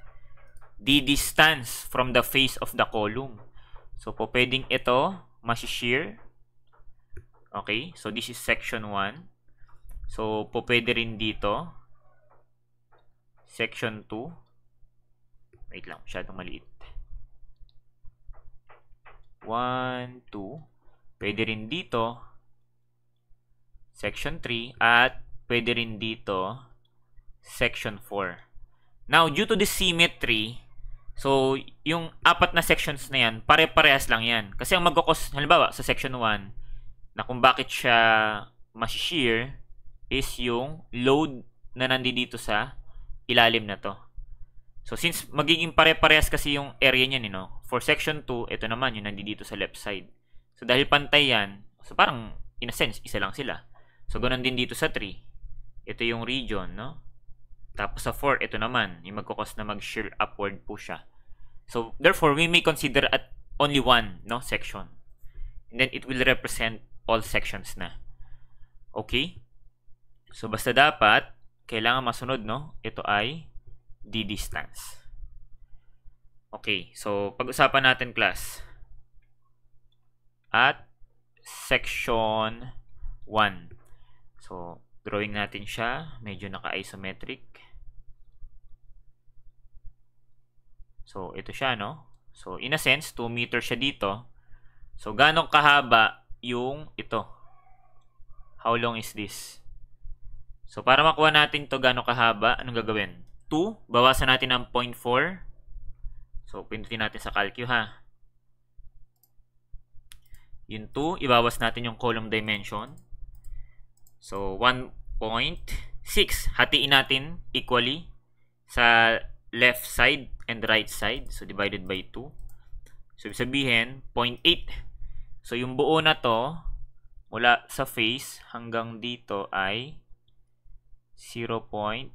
the distance from the face of the column. So, po pwedeng ito, mas-shear. Okay. So, this is section 1. So, po pwede rin dito. Section 2. Wait lang, masyadong maliit. 1, 2. Pwede rin dito. Section 3. At pwede rin dito. Section 4. Now, due to the symmetry, so, yung 4 na sections na yan, pare-parehas lang yan. Kasi ang mag-cause, halimbawa, sa section 1, na kung bakit siya mas-shear, is yung load na nandito sa ilalim na to. So, since magiging pare-parehas kasi yung area niyan, for section 2, ito naman yung nandito sa left side. So, dahil pantay yan, so parang, in a sense, isa lang sila. So, ganun din dito sa 3. Ito yung region, no? Tapos sa 4, ito naman, yung magkukos na mag-shear upward po siya. So, therefore, we may consider at only one, no, section. And then, it will represent all sections na. Okay? So, basta dapat, kailangan masunod, no? Ito ay the distance. Okay, so pag-usapan natin, class. At section 1. So, drawing natin siya. Medyo naka-isometric. So, ito siya, no? So, in a sense, 2 meters siya dito. So, ganong kahaba yung ito? How long is this? So, para makuha natin to ganong kahaba, anong gagawin? 2, bawasan natin ng 0.4. So, pindutin natin sa calcu, ha. Yung 2, ibawas natin yung column dimension. So, 0.6. Hatiin natin equally sa left side and right side. So, divided by 2. So, ibig sabihin, 0.8. So, yung buo na to, mula sa face hanggang dito ay 0.8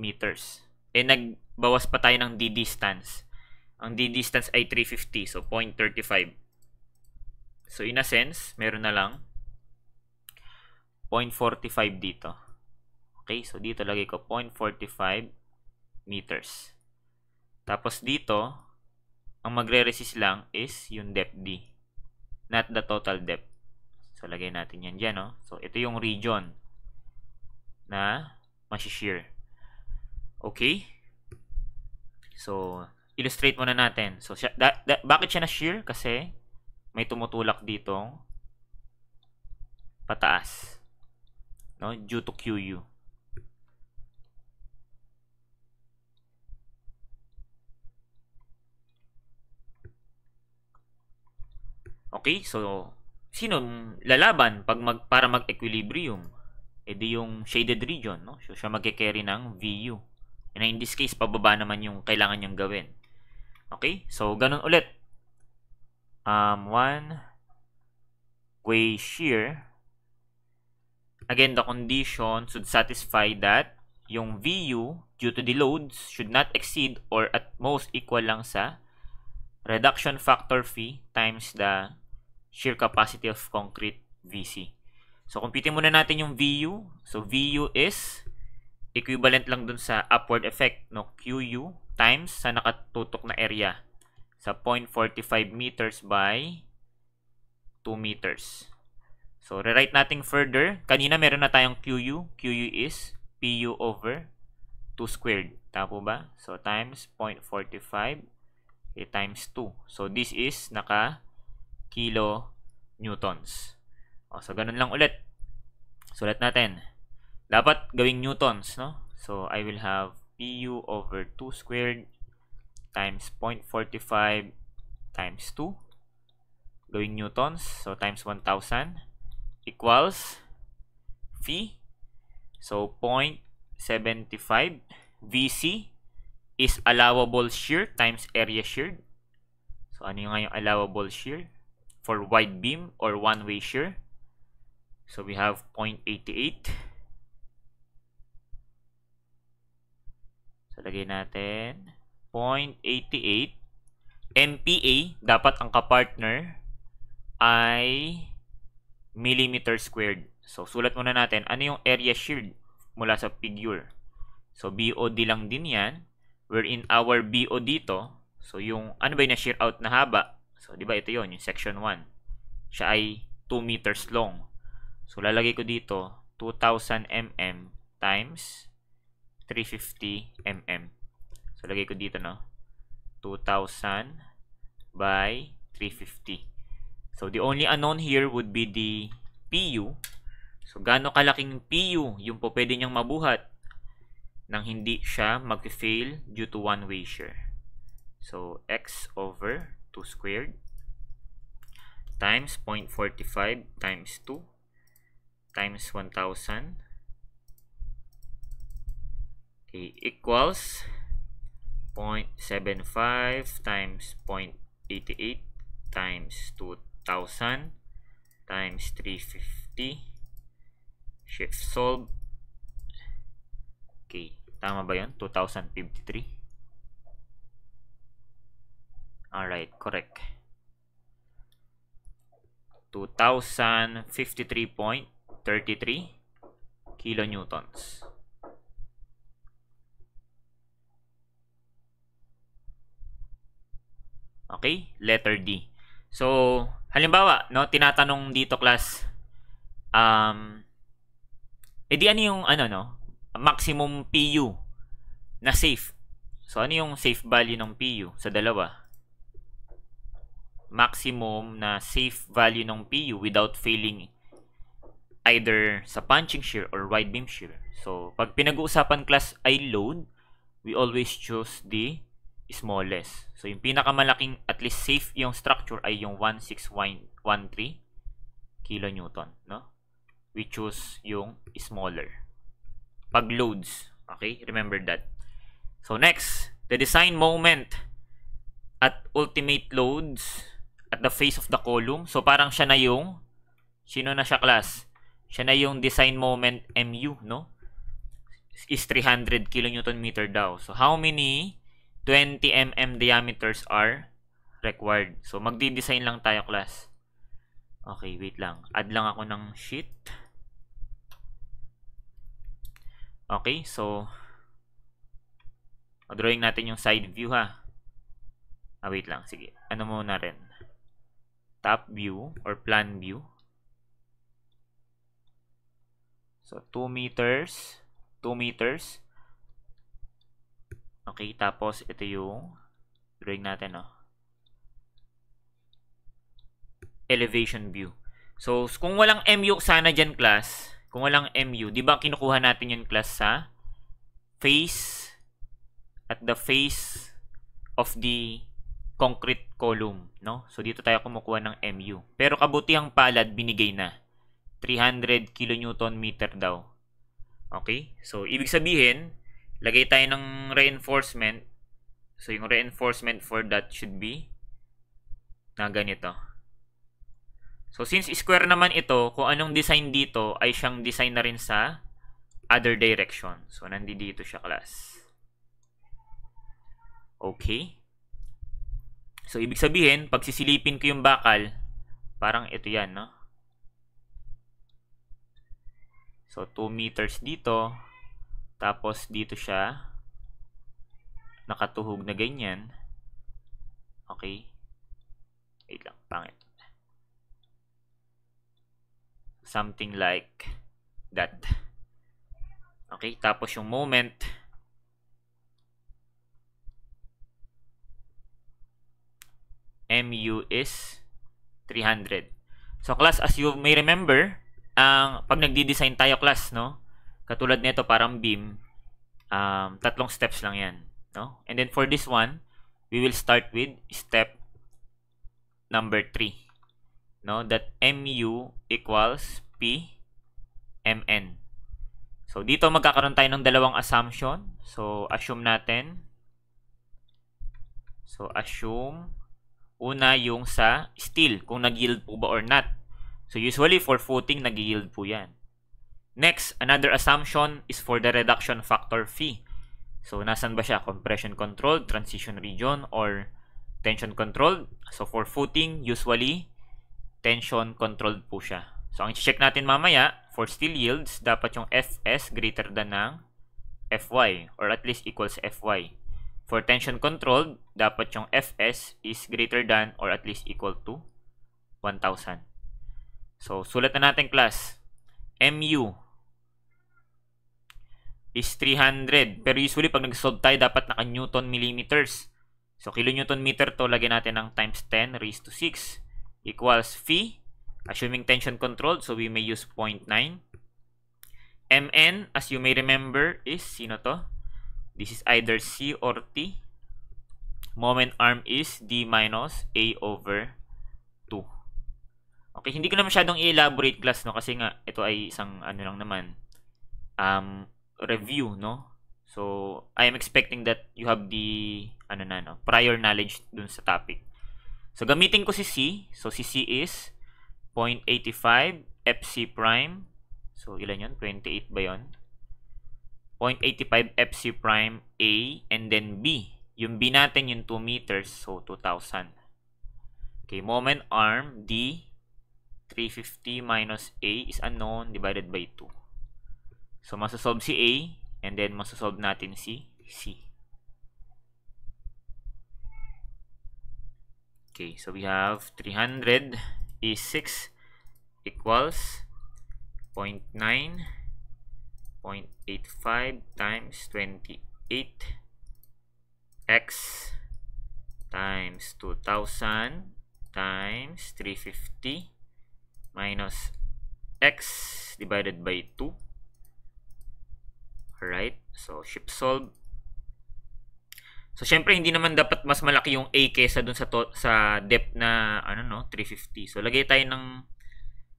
meters. Eh, nagbawas pa tayo ng D distance. Ang D distance ay 350. So, 0.35. So, in a sense, meron na lang 0.45 dito. Okay, so dito lagay ko 0.45 meters. Tapos dito, ang magre-resist lang is yung depth D, not the total depth. So, lagay natin yan dyan, no? So, ito yung region na masi-shear. Okay? So, illustrate muna natin. So, bakit siya na-shear? Kasi may tumutulak ditong pataas, no? Due to QU. Okay, so sino lalaban para mag-equilibrium? E di yung shaded region, no? So siya magke-carry ng VU. And in this case, pababa naman yung kailangan niyang gawin. Okay? So ganun ulit. One way shear. Again, the condition should satisfy that yung VU due to the loads should not exceed or at most equal lang sa reduction factor phi times the shear capacity of concrete VC. So, computing muna natin yung VU. So, VU is equivalent lang dun sa upward effect, no? QU times sa nakatutok na area sa 0.45 meters by 2 meters. So, rewrite natin further. Kanina meron na tayong QU. QU is PU over 2 squared. Tama ba? So, times 0.45 times 2. So, this is kilo newtons. So, ganun lang ulit. Sulat natin. Dapat gawing newtons, no? So, I will have PU over 2 squared times 0.45 times 2. Gawing newtons. So, times 1,000 equals phi. So, 0.75. VC is allowable shear times area sheared. So, ano yung allowable shear for wide beam or one-way shear? So, we have 0.88. So, lagay natin 0.88. MPa, dapat ang kapartner ay millimeter squared. So, sulat muna natin. Ano yung area sheared mula sa figure? So, BOD lang din yan. Wherein our BO dito, so yung, ano ba yung na-shear out na haba? So, di ba ito yon yung section 1. Siya ay 2 meters long. So, lalagay ko dito, 2,000 mm times 350 mm. So, lagay ko dito, no? 2,000 by 350. So, the only unknown here would be the PU. So, gaano kalaking PU yung po pwede niyang mabuhat nang hindi siya mag-fail due to one-way shear. So, x over 2 squared times 0.45 times 2 times 1,000 equals 0.75 times 0.88 times 2,000 times 350. Shift solve. Okay. Tama ba yun? 2,053. Alright, correct. 2,053.33 kilonewtons. Okay, letter D. So, halimbawa, no, tinatanong dito class, edi ano yung, maximum PU na safe. So, ano yung safe value ng PU sa dalawa? Maximum na safe value ng PU without failing either sa punching shear or wide beam shear. So, pag pinag-uusapan class ay load, we always choose the smallest. So, yung pinakamalaking, at least safe yung structure ay yung 1613 kilonewton, no? We choose yung smaller. pag loads. Okay? Remember that. So next, the design moment at ultimate loads at the face of the column. So parang siya na yung, sino na siya class? Siya na yung design moment MU, no? Is 300 kilonewton meter daw. So how many 20 mm diameters are required? So magdi-design lang tayo class. Okay, wait lang. Add lang ako ng sheet. Okay, so drawing natin yung side view ha. Wait lang. Sige. Ano muna rin? Top view or plan view. So 2 meters. 2 meters. Okay, tapos ito yung drawing natin, no? Elevation view. So kung walang MU sana dyan class, kung walang MU, di ba kinukuha natin yung class sa face, at the face of the concrete column, no? So dito tayo kumukuha ng MU. Pero kabutihang palad binigay na 300 kilonewton meter daw. Okay? So ibig sabihin, lagay tayo ng reinforcement. So yung reinforcement for that should be na ganito. So since square naman ito, kung anong design dito ay siyang design na rin sa other direction. So nandito siya class. Okay. So ibig sabihin, pag sisilipin ko yung bakal, parang ito yan, no? So 2 meters dito, tapos dito siya nakatuhog na ganyan. Okay. Wait lang, pangit. Something like that. Okay, tapos yung moment, MU is 300. So class, as you may remember, pag nagdi-design tayo class, no? Katulad nito parang beam, tatlong steps lang yan, no? And then for this one, we will start with step number 3. No, that MU equals P MN. So dito magkakaroon tayo ng dalawang assumption. So assume natin. So assume una yung sa steel, kung nag-yield po ba or not. So usually for footing nag-yield po yan. Next, another assumption is for the reduction factor phi. So nasan ba siya? Compression controlled, transition region, or tension controlled. So for footing, usually tension controlled po siya. So ang i-check natin mamaya, for steel yields, dapat yung Fs greater than ng Fy, or at least equals Fy. For tension controlled, dapat yung Fs is greater than or at least equal to 1,000. So sulat na natin class, Mu is 300. Pero usually pag nag-solve tayo, dapat naka Newton millimeters. So kilonewton meter to, lagyan natin ng times 10 raised to 6. Equals phi, assuming tension controlled, so we may use 0.9. Mn, as you may remember, is, sino to? This is either C or T. Moment arm is D minus A over 2. Okay, hindi ko na masyadong i-elaborate class, no? Kasi nga, ito ay isang, ano lang naman, review, no? So, I am expecting that you have the, prior knowledge dun sa topic. So, gamitin ko si C. So, si C is 0.85 FC prime. So, ilan yun? 28 ba yun? 0.85 FC prime A. And then B. Yung B natin, yung 2 meters. So, 2,000. Okay, moment arm, D. 350 minus A is unknown divided by 2. So, masasolve si A. And then, masasolve natin si C. Okay, so we have 300 is 6 equals 0.9, 0.85 times 28 x times 2,000 times 350 minus x divided by 2. Alright, so shift solve. So, syempre, hindi naman dapat mas malaki yung A kesa dun sa depth na, 350. So, lagay tayo ng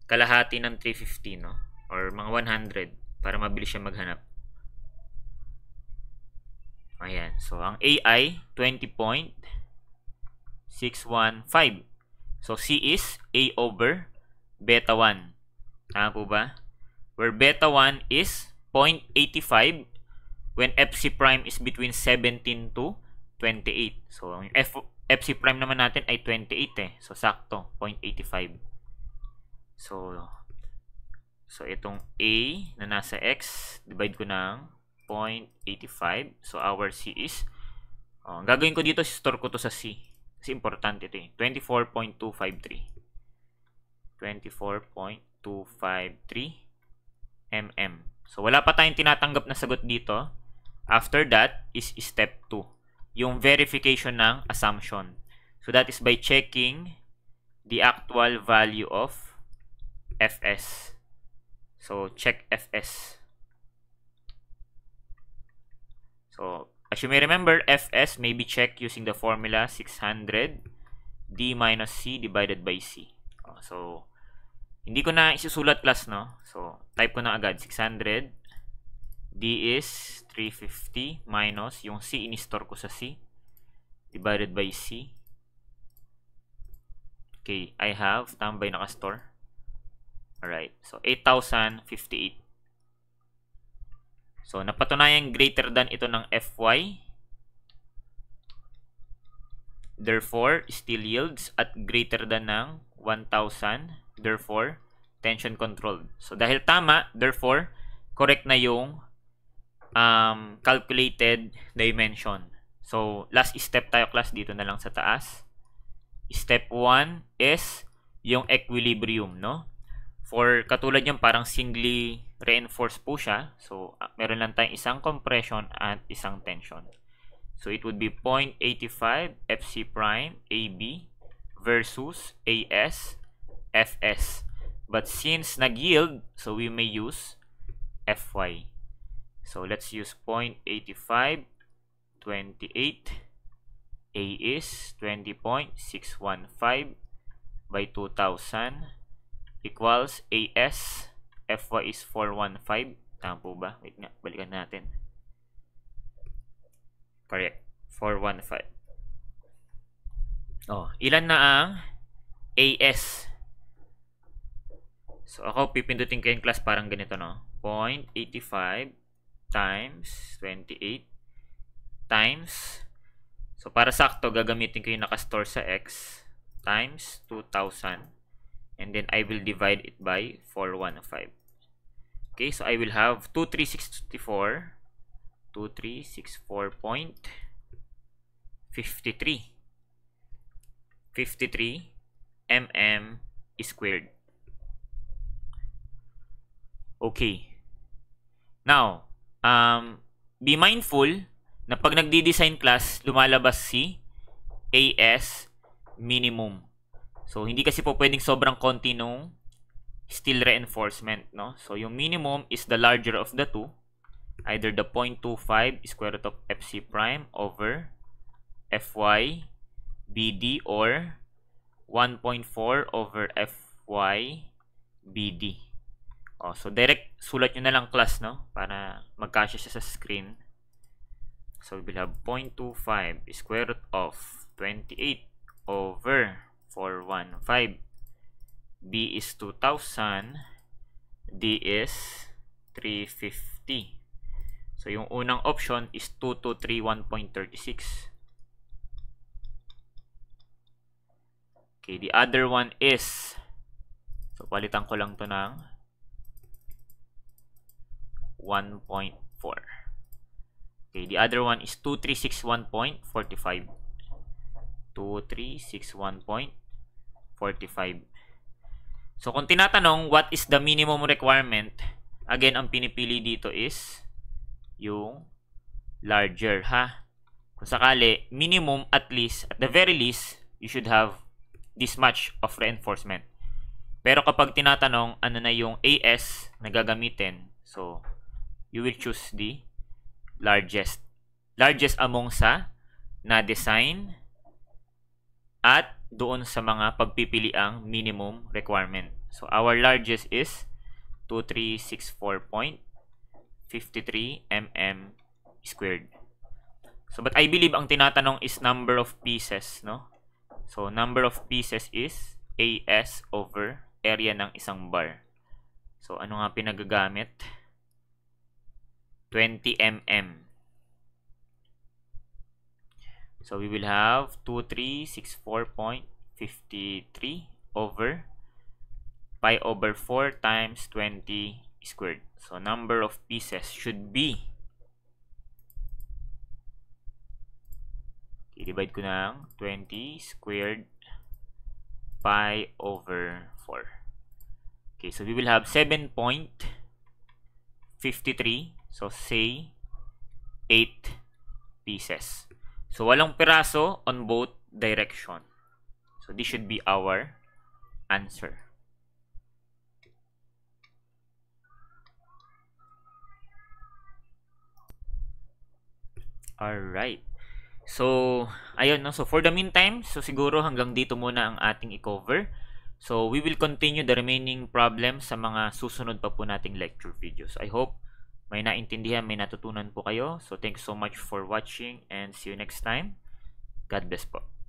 kalahati ng 350, no? Or mga 100 para mabilis siya maghanap. Ayan. So, ang AI, 20.615. So, C is A over beta 1. Tama po ba? Where beta 1 is 0.85 when FC prime is between 17 to 28. So, yung FC prime naman natin ay 28 eh. So, sakto. 0.85. So, itong A na nasa X, divide ko ng 0.85. So, our C is, ang gagawin ko dito, store ko to sa C. Kasi importante ito eh. 24.253. 24.253 mm. So, wala pa tayong tinatanggap na sagot dito. After that is step 2. Yung verification ng assumption. So, that is by checking the actual value of Fs. So, check Fs. So, as you may remember, Fs may be checked using the formula 600 D minus C divided by C. So, hindi ko na isusulat class, no? So, type ko na agad. 600 D is 350 minus yung C in-store ko sa C divided by C. Okay, I have tambay naka-store. Alright, so 8,058. So, napatunayan greater than ito ng Fy. Therefore, still yields at greater than ng 1,000. Therefore, tension controlled. So, dahil tama, therefore, correct na yung calculated dimension. So, last step tayo class dito na lang sa taas. Step 1 is yung equilibrium, no? For katulad yan, parang singly reinforced po siya. So, meron lang tayong isang compression at isang tension. So, it would be 0.85 FC prime AB versus AS Fs. But since nag-yield, so we may use Fy. So, let's use 0.85, 28. A is 20.615 by 2,000 equals AS. Fy is 415. Tama po ba? Wait nga, balikan natin. Correct. 415. Oh, ilan na ang AS? So, ako pipindutin ko yung class parang ganito, no? 0.85 times 28 times, so para sakto, gagamitin ko yung nakastore sa X times 2,000 and then I will divide it by 415. Okay, so I will have 2364 2364.53 mm squared. Okay. Now, be mindful na pag nagdi-design class, lumalabas si AS minimum. So, hindi kasi po pwedeng sobrang konti nung steel reinforcement, no? So, yung minimum is the larger of the two. Either the 0.25 square root of FC prime over Fy BD or 1.4 over Fy BD. Oh, so, direct sulat nyo na lang class, no? Para magkasya siya sa screen. So, we will have 0.25 square root of 28 over 415. B is 2,000. D is 350. So, yung unang option is 2231.36. Okay, the other one is, so, palitan ko lang to ng 1.4. Okay, the other one is 2361.45. 2361.45. So, kung tinatanong, what is the minimum requirement? Again, ang pinipili dito is yung larger, ha? Kung sakali, minimum at least, at the very least, you should have this much of reinforcement. Pero kapag tinatanong, ano na yung AS na gagamitin, so, you will choose the largest. Largest among sa na-design at doon sa mga pagpipiliang minimum requirement. So, our largest is 2364.53 mm squared. So, but I believe ang tinatanong is number of pieces, no? So, number of pieces is AS over area ng isang bar. So, ano nga pinagagamit? 20 mm. So, we will have 2364.53 over pi over 4 times 20 squared. So, number of pieces should be, i-divide ko ng 20 squared pi over 4. Okay, so we will have 7.53. So, say 8 pieces. So, walong piraso on both direction. So, this should be our answer. Alright. So, ayun, no? So, for the meantime, so siguro hanggang dito muna ang ating i-cover. So, we will continue the remaining problems sa mga susunod pa po nating lecture videos. I hope may naintindihan, may natutunan po kayo. So, thanks so much for watching and see you next time. God bless po.